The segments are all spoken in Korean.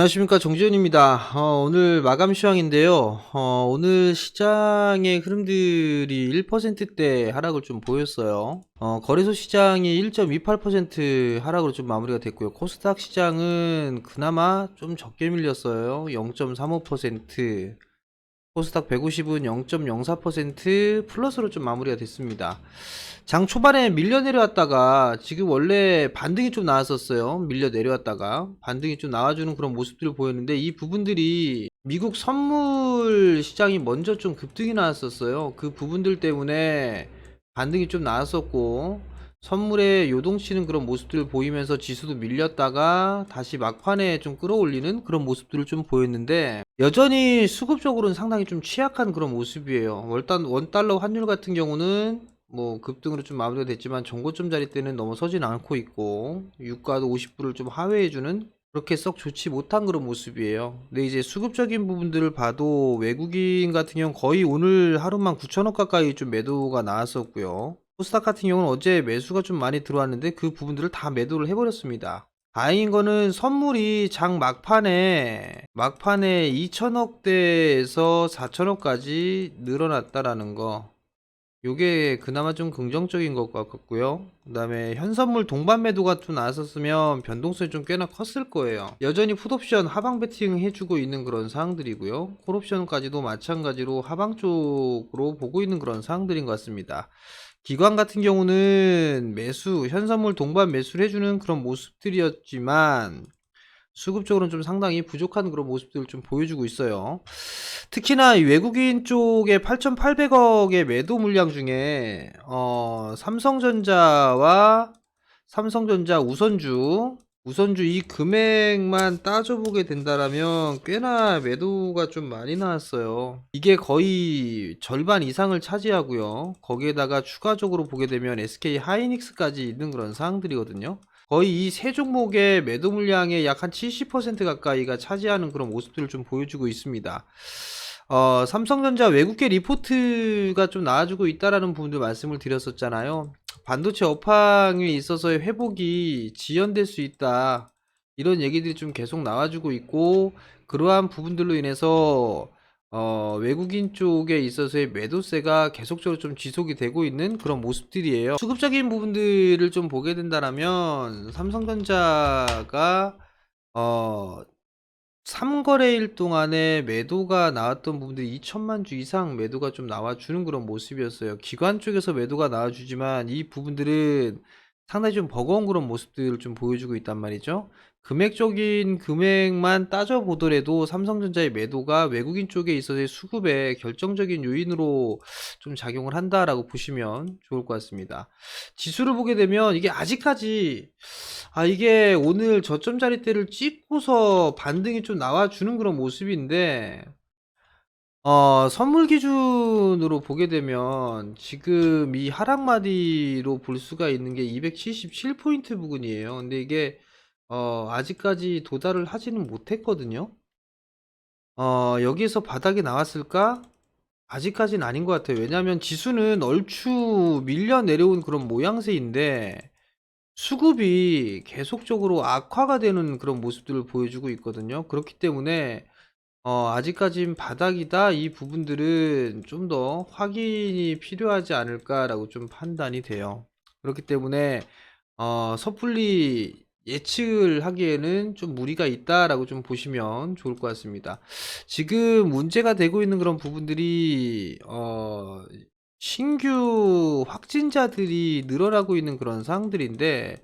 안녕하십니까, 정지현입니다. 오늘 마감 시황인데요. 오늘 시장의 흐름들이 1%대 하락을 좀 보였어요. 거래소 시장이 1.28% 하락으로 좀 마무리가 됐고요. 코스닥 시장은 그나마 좀 적게 밀렸어요. 0.35%. 코스닥 150은 0.04% 플러스로 좀 마무리가 됐습니다. 장 초반에 밀려 내려왔다가 지금 원래 반등이 좀 나왔었어요. 밀려 내려왔다가 반등이 좀 나와주는 그런 모습들을 보였는데, 이 부분들이 미국 선물 시장이 먼저 좀 급등이 나왔었어요. 그 부분들 때문에 반등이 좀 나왔었고, 선물에 요동치는 그런 모습들을 보이면서 지수도 밀렸다가 다시 막판에 좀 끌어올리는 그런 모습들을 좀 보였는데, 여전히 수급적으로는 상당히 좀 취약한 그런 모습이에요. 원달러 환율 같은 경우는 뭐 급등으로 좀 마무리가 됐지만 정고점 자리 때는 넘어서진 않고 있고, 유가도 50불을 좀 하회해주는 그렇게 썩 좋지 못한 그런 모습이에요. 근데 이제 수급적인 부분들을 봐도 외국인 같은 경우는 거의 오늘 하루만 9천억 가까이 좀 매도가 나왔었고요. 코스닥 같은 경우는 어제 매수가 좀 많이 들어왔는데 그 부분들을 다 매도를 해버렸습니다. 다행인 거는 선물이 장 막판에 2천억대에서 4천억까지 늘어났다라는 거, 요게 그나마 좀 긍정적인 것 같고요. 그 다음에 현선물 동반 매도가 좀 나왔었으면 변동성이 좀 꽤나 컸을 거예요. 여전히 풋옵션 하방 베팅 해주고 있는 그런 사항들이고요. 콜옵션까지도 마찬가지로 하방 쪽으로 보고 있는 그런 사항들인 것 같습니다. 기관 같은 경우는 현선물 동반 매수를 해주는 그런 모습들이었지만 수급적으로는 좀 상당히 부족한 그런 모습들을 좀 보여주고 있어요. 특히나 이 외국인 쪽에 8,800억의 매도 물량 중에 삼성전자 우선주 이 금액만 따져보게 된다라면 꽤나 매도가 좀 많이 나왔어요. 이게 거의 절반 이상을 차지하고요. 거기에다가 추가적으로 보게 되면 SK 하이닉스까지 있는 그런 사항들이거든요. 거의 이 세 종목의 매도 물량의 약 한 70% 가까이가 차지하는 그런 모습들을 좀 보여주고 있습니다. 삼성전자 외국계 리포트가 좀 나와주고 있다라는 부분들 말씀을 드렸었잖아요. 반도체 업황에 있어서의 회복이 지연될 수 있다, 이런 얘기들이 좀 계속 나와주고 있고, 그러한 부분들로 인해서 외국인 쪽에 있어서의 매도세가 계속적으로 좀 지속이 되고 있는 그런 모습들이에요. 수급적인 부분들을 좀 보게 된다면 삼성전자가 3거래일 동안에 매도가 나왔던 부분들이 2천만 주 이상 매도가 좀 나와주는 그런 모습이었어요. 기관 쪽에서 매도가 나와주지만 이 부분들은 상당히 좀 버거운 그런 모습들을 좀 보여주고 있단 말이죠. 금액적인 금액만 따져보더라도 삼성전자의 매도가 외국인 쪽에 있어서의 수급에 결정적인 요인으로 좀 작용을 한다라고 보시면 좋을 것 같습니다. 지수를 보게 되면 이게 오늘 저점 자리대를 찍고서 반등이 좀 나와주는 그런 모습인데, 선물 기준으로 보게 되면 지금 이 하락마디로 볼 수가 있는 게 277포인트 부근이에요. 근데 이게 아직까지 도달을 하지는 못했거든요. 여기에서 바닥이 나왔을까? 아직까지는 아닌 것 같아요. 왜냐하면 지수는 얼추 밀려 내려온 그런 모양새인데 수급이 계속적으로 악화가 되는 그런 모습들을 보여주고 있거든요. 그렇기 때문에 아직까진 바닥이다, 이 부분들은 좀 더 확인이 필요하지 않을까라고 좀 판단이 돼요. 그렇기 때문에 섣불리 예측을 하기에는 좀 무리가 있다라고 좀 보시면 좋을 것 같습니다. 지금 문제가 되고 있는 그런 부분들이 신규 확진자들이 늘어나고 있는 그런 상황들인데,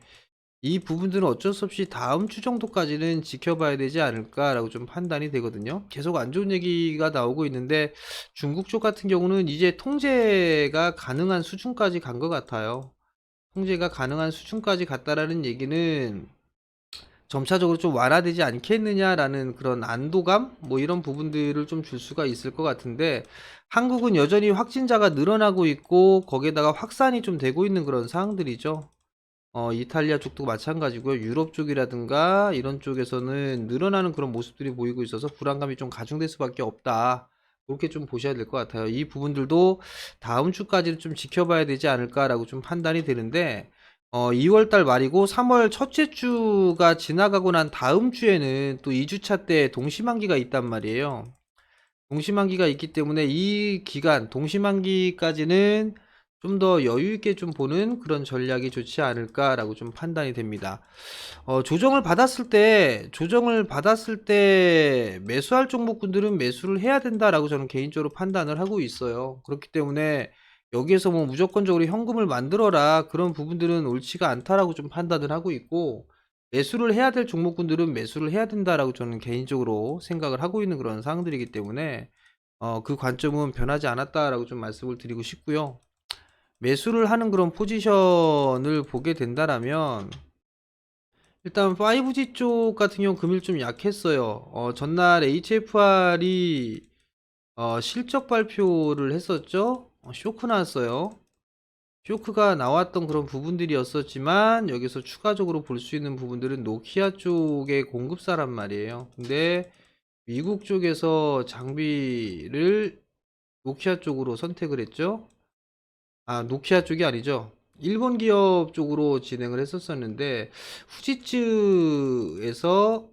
이 부분들은 어쩔 수 없이 다음 주 정도까지는 지켜봐야 되지 않을까라고 좀 판단이 되거든요. 계속 안 좋은 얘기가 나오고 있는데 중국 쪽 같은 경우는 이제 통제가 가능한 수준까지 간 것 같아요. 통제가 가능한 수준까지 갔다라는 얘기는 점차적으로 좀 완화되지 않겠느냐라는 그런 안도감, 뭐 이런 부분들을 좀 줄 수가 있을 것 같은데, 한국은 여전히 확진자가 늘어나고 있고 거기에다가 확산이 좀 되고 있는 그런 상황들이죠. 이탈리아 쪽도 마찬가지고요. 유럽 쪽이라든가 이런 쪽에서는 늘어나는 그런 모습들이 보이고 있어서 불안감이 좀 가중될 수밖에 없다, 그렇게 좀 보셔야 될 것 같아요. 이 부분들도 다음 주까지는 좀 지켜봐야 되지 않을까라고 좀 판단이 되는데, 2월 달 말이고 3월 첫째 주가 지나가고 난 다음 주에는 또 2주차 때 동시만기가 있단 말이에요. 동시만기가 있기 때문에 이 기간, 동시만기까지는 좀 더 여유 있게 좀 보는 그런 전략이 좋지 않을까라고 좀 판단이 됩니다. 조정을 받았을 때 매수할 종목군들은 매수를 해야 된다라고 저는 개인적으로 판단을 하고 있어요. 그렇기 때문에 여기에서 뭐 무조건적으로 현금을 만들어라 그런 부분들은 옳지가 않다라고 좀 판단을 하고 있고, 매수를 해야 될 종목군들은 매수를 해야 된다라고 저는 개인적으로 생각을 하고 있는 그런 상황들이기 때문에 그 관점은 변하지 않았다라고 좀 말씀을 드리고 싶고요. 매수를 하는 그런 포지션을 보게 된다라면 일단 5G 쪽 같은 경우 금일 좀 약했어요. 전날 HFR이 실적 발표를 했었죠. 쇼크 나왔어요. 쇼크가 나왔던 그런 부분들이었었지만 여기서 추가적으로 볼 수 있는 부분들은 노키아 쪽의 공급사란 말이에요. 근데 미국 쪽에서 장비를 노키아 쪽으로 선택을 했죠. 아, 노키아 쪽이 아니죠. 일본 기업 쪽으로 진행을 했었었는데 후지츠에서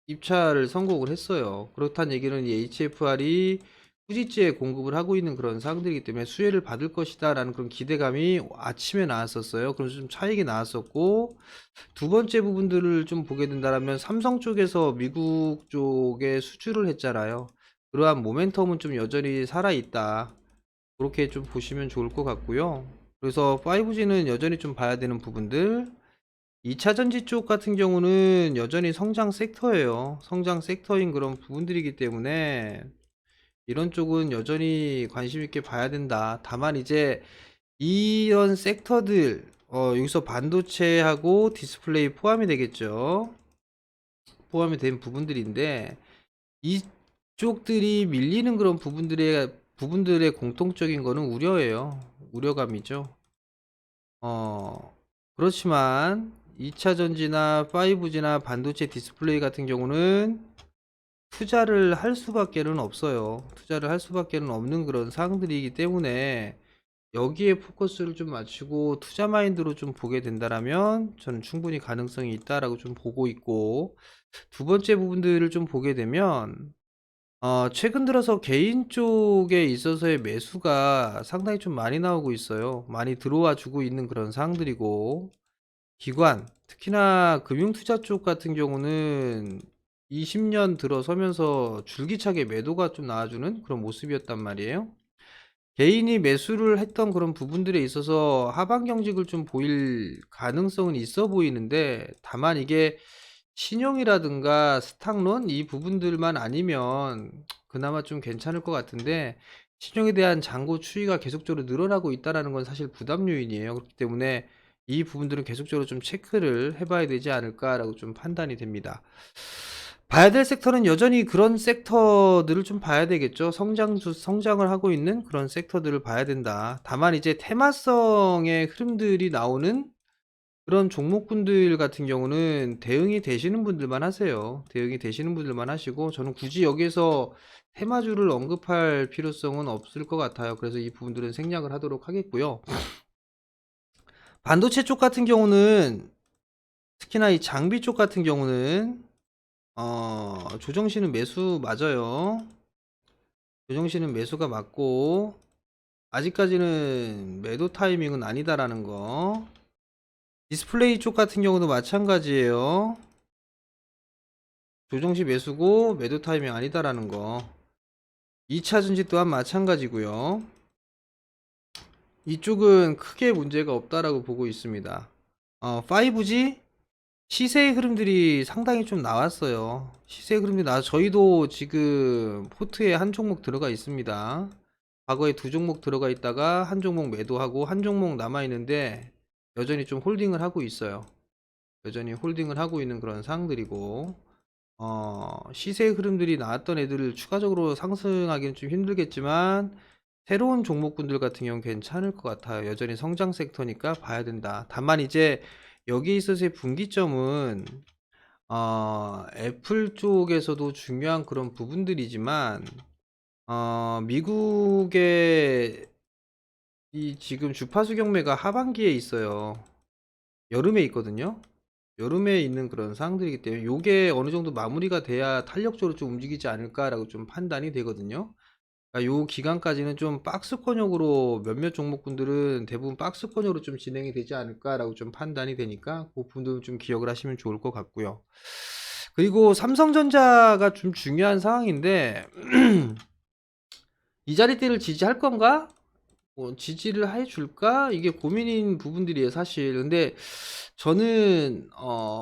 입찰을 선곡을 했어요. 그렇다는 얘기는 이 HFR이 후지츠에 공급을 하고 있는 그런 상황들이기 때문에 수혜를 받을 것이다 라는 그런 기대감이 아침에 나왔었어요. 그래서 좀 차익이 나왔었고, 두 번째 부분들을 좀 보게 된다면 삼성 쪽에서 미국 쪽에 수주를 했잖아요. 그러한 모멘텀은 좀 여전히 살아있다, 그렇게 좀 보시면 좋을 것 같고요. 그래서 5G는 여전히 좀 봐야 되는 부분들, 2차 전지 쪽 같은 경우는 여전히 성장 섹터예요. 성장 섹터인 그런 부분들이기 때문에 이런 쪽은 여전히 관심 있게 봐야 된다. 다만 이제 이런 섹터들, 여기서 반도체하고 디스플레이 포함이 되겠죠. 포함이 된 부분들인데 이쪽들이 밀리는 그런 부분들의 공통적인 거는 우려예요. 우려감이죠. 그렇지만 2차 전지나 5G나 반도체 디스플레이 같은 경우는 투자를 할 수밖에는 없어요. 투자를 할 수밖에는 없는 그런 사항들이기 때문에 여기에 포커스를 좀 맞추고 투자 마인드로 좀 보게 된다라면 저는 충분히 가능성이 있다라고 좀 보고 있고, 두 번째 부분들을 좀 보게 되면 최근 들어서 개인 쪽에 있어서의 매수가 상당히 좀 많이 나오고 있어요. 많이 들어와 주고 있는 그런 상황들이고, 기관, 특히나 금융투자 쪽 같은 경우는 20년 들어서면서 줄기차게 매도가 좀 나와주는 그런 모습이었단 말이에요. 개인이 매수를 했던 그런 부분들에 있어서 하방 경직을 좀 보일 가능성은 있어 보이는데, 다만 이게 신용이라든가 스탁론 이 부분들만 아니면 그나마 좀 괜찮을 것 같은데, 신용에 대한 잔고 추이가 계속적으로 늘어나고 있다는 건 사실 부담 요인이에요. 그렇기 때문에 이 부분들은 계속적으로 좀 체크를 해봐야 되지 않을까라고 좀 판단이 됩니다. 봐야 될 섹터는 여전히 그런 섹터들을 좀 봐야 되겠죠. 성장을 하고 있는 그런 섹터들을 봐야 된다. 다만 이제 테마성의 흐름들이 나오는 그런 종목군들 같은 경우는 대응이 되시는 분들만 하세요. 대응이 되시는 분들만 하시고, 저는 굳이 여기서 테마주를 언급할 필요성은 없을 것 같아요. 그래서 이 부분들은 생략을 하도록 하겠고요. 반도체 쪽 같은 경우는, 특히나 이 장비 쪽 같은 경우는 조정시는 매수 맞아요. 조정시는 매수가 맞고 아직까지는 매도 타이밍은 아니다라는 거. 디스플레이 쪽 같은 경우도 마찬가지예요. 조정시 매수고 매도 타이밍 아니다라는 거. 2차 전지 또한 마찬가지고요. 이쪽은 크게 문제가 없다라고 보고 있습니다. 5G 시세의 흐름들이 상당히 좀 나왔어요. 시세 흐름들이 저희도 지금 포트에 한 종목 들어가 있습니다. 과거에 두 종목 들어가 있다가 한 종목 매도하고 한 종목 남아 있는데 여전히 좀 홀딩을 하고 있어요. 여전히 홀딩을 하고 있는 그런 상황들이고, 시세 흐름들이 나왔던 애들을 추가적으로 상승하기는 좀 힘들겠지만 새로운 종목군들 같은 경우는 괜찮을 것 같아요. 여전히 성장 섹터니까 봐야 된다. 다만 이제 여기 있어서의 분기점은 애플 쪽에서도 중요한 그런 부분들이지만 미국의 이 지금 주파수 경매가 하반기에 있어요. 여름에 있거든요. 여름에 있는 그런 상황들이기 때문에 요게 어느 정도 마무리가 돼야 탄력적으로 좀 움직이지 않을까라고 좀 판단이 되거든요. 그러니까 요 기간까지는 좀 박스권역으로 몇몇 종목군들은 대부분 박스권역으로 좀 진행이 되지 않을까라고 좀 판단이 되니까 그 부분도 좀 기억을 하시면 좋을 것 같고요. 그리고 삼성전자가 좀 중요한 상황인데 이 자리대를 지지할 건가? 지지를 해줄까? 이게 고민인 부분들이에요, 사실. 근데 저는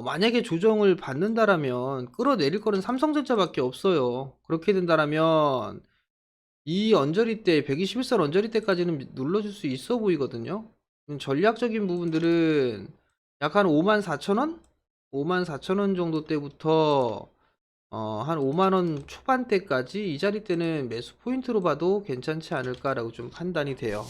만약에 조정을 받는다라면 끌어내릴 거는 삼성전자밖에 없어요. 그렇게 된다라면 이 언저리 때 121선 언저리 때까지는 눌러줄 수 있어 보이거든요. 전략적인 부분들은 약간 54,000원? 54,000원 정도 때부터 한 5만원 초반대까지 이 자리 때는 매수 포인트로 봐도 괜찮지 않을까라고 좀 판단이 돼요.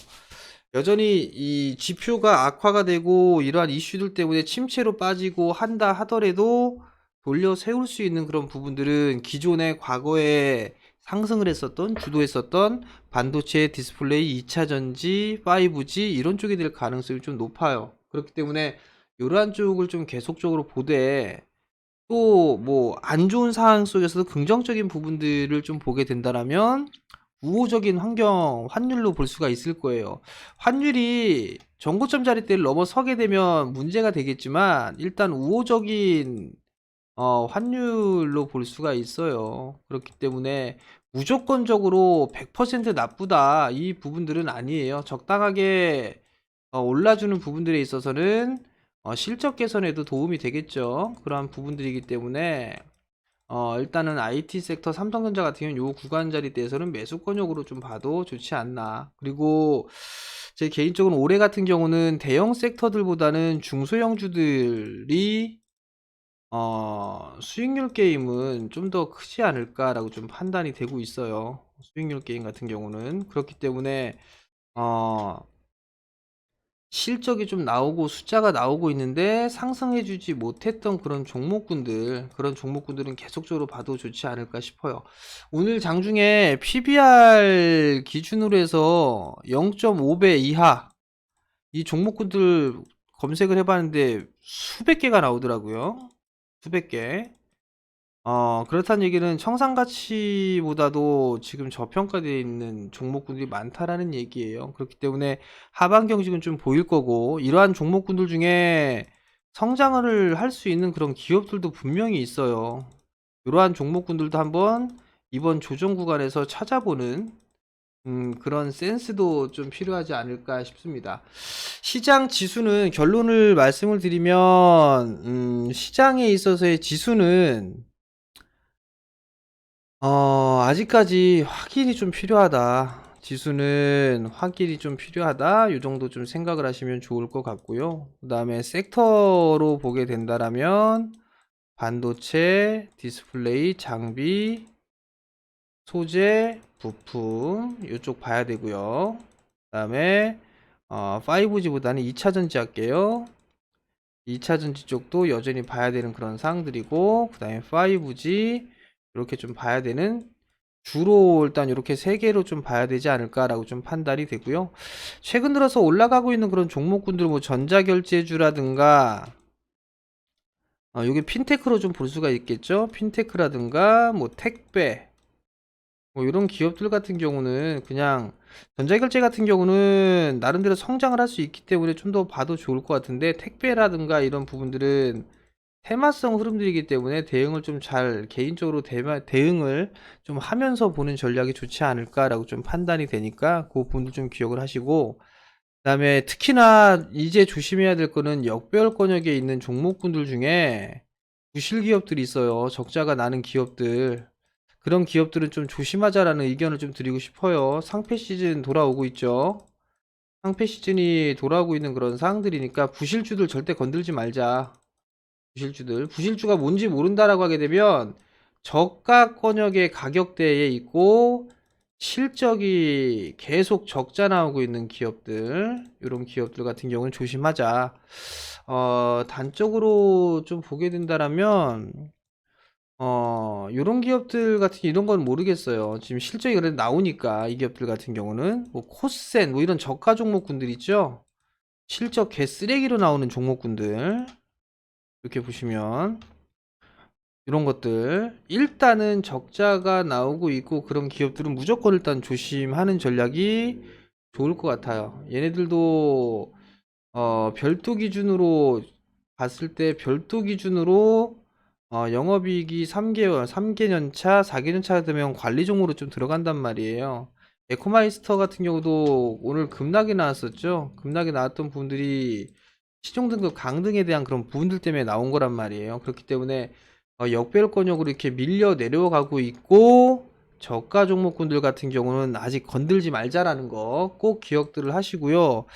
여전히 이 지표가 악화가 되고 이러한 이슈들 때문에 침체로 빠지고 한다 하더라도 돌려 세울 수 있는 그런 부분들은 기존의 과거에 상승을 했었던 주도했었던 반도체 디스플레이 2차전지 5G 이런 쪽이 될 가능성이 좀 높아요. 그렇기 때문에 이러한 쪽을 좀 계속적으로 보되 또 뭐 안 좋은 상황 속에서도 긍정적인 부분들을 좀 보게 된다라면 우호적인 환경 환율로 볼 수가 있을 거예요. 환율이 정고점 자리대를 넘어서게 되면 문제가 되겠지만 일단 우호적인 환율로 볼 수가 있어요. 그렇기 때문에 무조건적으로 100% 나쁘다 이 부분들은 아니에요. 적당하게 올라주는 부분들에 있어서는 실적 개선에도 도움이 되겠죠. 그러한 부분들이기 때문에 일단은 IT 섹터 삼성전자 같은 경우는 요 구간 자리대에서는 매수권역으로 좀 봐도 좋지 않나. 그리고 제 개인적으로 올해 같은 경우는 대형 섹터들보다는 중소형주들이 수익률 게임은 좀 더 크지 않을까라고 좀 판단이 되고 있어요. 수익률 게임 같은 경우는 그렇기 때문에 어 실적이 좀 나오고 숫자가 나오고 있는데 상승해주지 못했던 그런 종목군들은 계속적으로 봐도 좋지 않을까 싶어요. 오늘 장중에 PBR 기준으로 해서 0.5배 이하 이 종목군들 검색을 해봤는데 수백 개가 나오더라고요. 수백 개. 그렇다는 얘기는 청산가치보다도 지금 저평가되어 있는 종목군들이 많다라는 얘기예요. 그렇기 때문에 하반 경직은 좀 보일 거고, 이러한 종목군들 중에 성장을 할 수 있는 그런 기업들도 분명히 있어요. 이러한 종목군들도 한번 이번 조정 구간에서 찾아보는 그런 센스도 좀 필요하지 않을까 싶습니다. 시장 지수는 결론을 말씀을 드리면, 시장에 있어서의 지수는 아직까지 확인이 좀 필요하다. 지수는 확인이 좀 필요하다. 요 정도 좀 생각을 하시면 좋을 것 같고요. 그 다음에 섹터로 보게 된다라면 반도체, 디스플레이, 장비, 소재, 부품 요쪽 봐야 되고요. 그 다음에 5G보다는 2차전지 할게요. 2차전지 쪽도 여전히 봐야 되는 그런 사항들이고, 그 다음에 5G 이렇게 좀 봐야 되는, 주로 일단 이렇게 세 개로 좀 봐야 되지 않을까라고 좀 판단이 되고요. 최근 들어서 올라가고 있는 그런 종목군들, 뭐 전자결제주라든가 요게 핀테크로 좀 볼 수가 있겠죠. 핀테크라든가 뭐 택배, 뭐 이런 기업들 같은 경우는 그냥 전자결제 같은 경우는 나름대로 성장을 할 수 있기 때문에 좀 더 봐도 좋을 것 같은데, 택배라든가 이런 부분들은 테마성 흐름들이기 때문에 대응을 좀 잘 개인적으로 대응을 좀 하면서 보는 전략이 좋지 않을까라고 좀 판단이 되니까 그 부분도 좀 기억을 하시고, 그다음에 특히나 이제 조심해야 될 거는 역배열권역에 있는 종목군들 중에 부실 기업들이 있어요. 적자가 나는 기업들. 그런 기업들은 좀 조심하자라는 의견을 좀 드리고 싶어요. 상패 시즌 돌아오고 있죠. 상패 시즌이 돌아오고 있는 그런 상황들이니까 부실주들 절대 건들지 말자. 부실주가 뭔지 모른다라고 하게 되면 저가 권역의 가격대에 있고 실적이 계속 적자 나오고 있는 기업들, 이런 기업들 같은 경우는 조심하자. 단적으로 좀 보게 된다라면 요런 기업들 같은 이런 건 모르겠어요. 지금 실적이 그래도 나오니까 이 기업들 같은 경우는 뭐 코센 뭐 이런 저가 종목군들 있죠. 실적 개쓰레기로 나오는 종목군들 이렇게 보시면 이런 것들 일단은 적자가 나오고 있고 그런 기업들은 무조건 일단 조심하는 전략이 좋을 것 같아요. 얘네들도 별도 기준으로 봤을 때 별도 기준으로 영업이익이 3개월, 3개년 차, 4개년 차 되면 관리 종목으로 좀 들어간단 말이에요. 에코마이스터 같은 경우도 오늘 급락이 나왔었죠. 급락이 나왔던 부분들이 시종 등급 강등에 대한 그런 부분들 때문에 나온 거란 말이에요. 그렇기 때문에 역배열권역으로 이렇게 밀려 내려가고 있고 저가 종목군들 같은 경우는 아직 건들지 말자라는 거 꼭 기억들을 하시고요.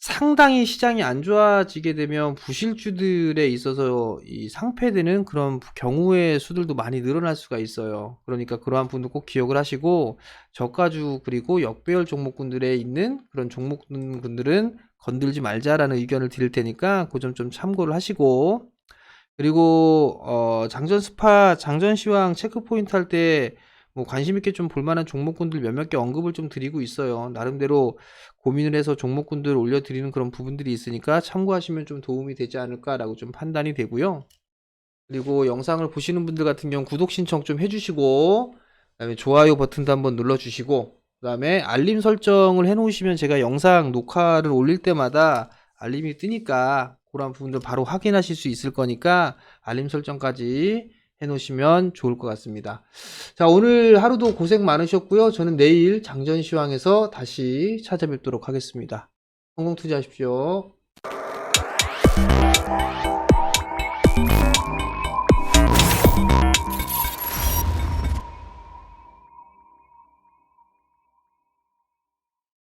상당히 시장이 안 좋아지게 되면 부실주들에 있어서 이 상폐되는 그런 경우의 수들도 많이 늘어날 수가 있어요. 그러니까 그러한 부분도 꼭 기억을 하시고 저가주 그리고 역배열 종목군들에 있는 그런 종목군들은 건들지 말자라는 의견을 드릴 테니까 그 점 좀 참고를 하시고 그리고 장전 스파, 장전 시황 체크 포인트 할 때 뭐 관심 있게 좀 볼만한 종목군들 몇몇 개 언급을 좀 드리고 있어요. 나름대로 고민을 해서 종목군들 올려드리는 그런 부분들이 있으니까 참고하시면 좀 도움이 되지 않을까라고 좀 판단이 되고요. 그리고 영상을 보시는 분들 같은 경우 구독 신청 좀 해주시고 그다음에 좋아요 버튼도 한번 눌러주시고 그다음에 알림 설정을 해놓으시면 제가 영상 녹화를 올릴 때마다 알림이 뜨니까 그런 부분들 바로 확인하실 수 있을 거니까 알림 설정까지 해놓으시면 좋을 것 같습니다. 자, 오늘 하루도 고생 많으셨고요. 저는 내일 장전시황에서 다시 찾아뵙도록 하겠습니다. 성공 투자하십시오.